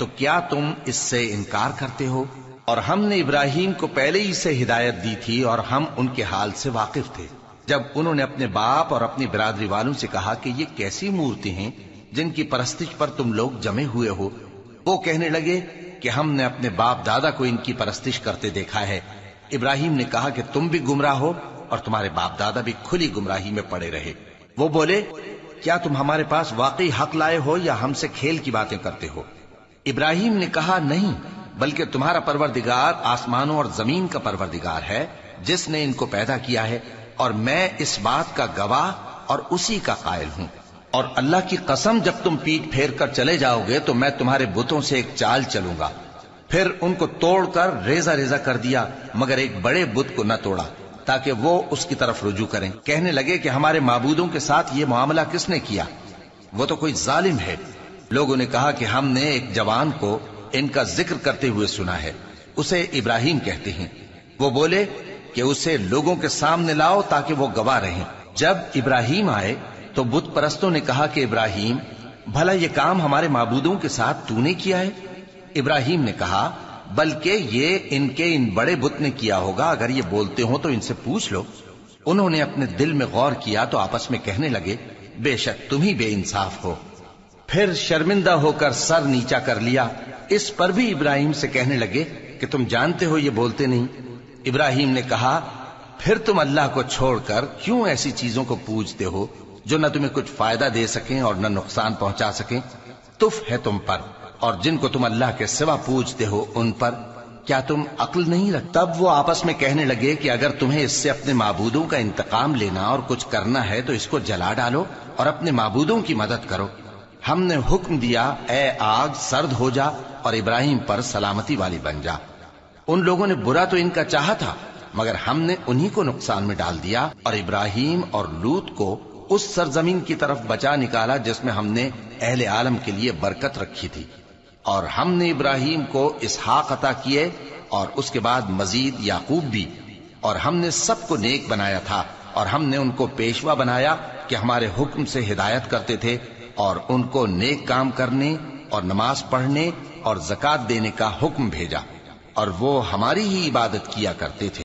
تو کیا تم اس سے انکار کرتے ہو؟ اور ہم نے ابراہیم کو پہلے ہی سے ہدایت دی تھی اور ہم ان کے حال سے واقف تھے۔ جب انہوں نے اپنے باپ اور اپنی برادری والوں سے کہا کہ یہ کیسی مورتی ہیں جن کی پرستش پر تم لوگ جمے ہوئے ہو، وہ کہنے لگے کہ ہم نے اپنے باپ دادا کو ان کی پرستش کرتے دیکھا ہے۔ ابراہیم نے کہا کہ تم بھی گمراہ ہو اور تمہارے باپ دادا بھی کھلی گمراہی میں پڑے رہے۔ وہ بولے، کیا تم ہمارے پاس واقعی حق لائے ہو یا ہم سے کھیل کی باتیں کرتے ہو؟ ابراہیم نے کہا، نہیں، بلکہ تمہارا پروردگار آسمانوں اور زمین کا پروردگار ہے جس نے ان کو پیدا کیا ہے، اور میں اس بات کا گواہ اور اسی کا قائل ہوں۔ اور اللہ کی قسم، جب تم پیٹ پھیر کر چلے جاؤ گے تو میں تمہارے بتوں سے ایک چال چلوں گا۔ پھر ان کو توڑ کر ریزہ ریزہ کر دیا، مگر ایک بڑے بت کو نہ توڑا تاکہ وہ اس کی طرف رجوع کریں۔ کہنے لگے کہ ہمارے معبودوں کے ساتھ یہ معاملہ کس نے کیا؟ وہ تو کوئی ظالم ہے۔ لوگوں نے کہا کہ ہم نے ایک جوان کو ان کا ذکر کرتے ہوئے سنا ہے، اسے ابراہیم کہتے ہیں۔ وہ بولے کہ اسے لوگوں کے سامنے لاؤ تاکہ وہ گواہ رہیں۔ جب ابراہیم آئے تو بت پرستوں نے کہا کہ ابراہیم، بھلا یہ کام ہمارے معبودوں کے ساتھ تو نے کیا ہے؟ ابراہیم نے کہا، بلکہ یہ ان کے ان بڑے بت نے کیا ہوگا، اگر یہ بولتے ہوں تو ان سے پوچھ لو۔ انہوں نے اپنے دل میں غور کیا تو آپس میں کہنے لگے، بے شک تم ہی بے انصاف ہو۔ پھر شرمندہ ہو کر سر نیچا کر لیا۔ اس پر بھی ابراہیم سے کہنے لگے کہ تم جانتے ہو یہ بولتے نہیں۔ ابراہیم نے کہا، پھر تم اللہ کو چھوڑ کر کیوں ایسی چیزوں کو پوجتے ہو جو نہ تمہیں کچھ فائدہ دے سکیں اور نہ نقصان پہنچا سکیں؟ تف ہے تم پر اور جن کو تم اللہ کے سوا پوجتے ہو ان پر، کیا تم عقل نہیں رکھتے؟ تب وہ آپس میں کہنے لگے کہ اگر تمہیں اس سے اپنے معبودوں کا انتقام لینا اور کچھ کرنا ہے تو اس کو جلا ڈالو اور اپنے معبودوں کی مدد کرو۔ ہم نے حکم دیا، اے آگ سرد ہو جا اور ابراہیم پر سلامتی والی بن جا۔ ان لوگوں نے برا تو ان کا چاہا تھا، مگر ہم نے انہی کو نقصان میں ڈال دیا اور ابراہیم اور لوط کو اس سرزمین کی طرف بچا نکالا جس میں ہم نے اہل عالم کے لیے برکت رکھی تھی۔ اور ہم نے ابراہیم کو اسحاق عطا کیے اور اس کے بعد مزید یعقوب بھی، اور ہم نے سب کو نیک بنایا تھا، اور ہم نے ان کو پیشوا بنایا کہ ہمارے حکم سے ہدایت کرتے تھے، اور ان کو نیک کام کرنے اور نماز پڑھنے اور زکوٰۃ دینے کا حکم بھیجا، اور وہ ہماری ہی عبادت کیا کرتے تھے۔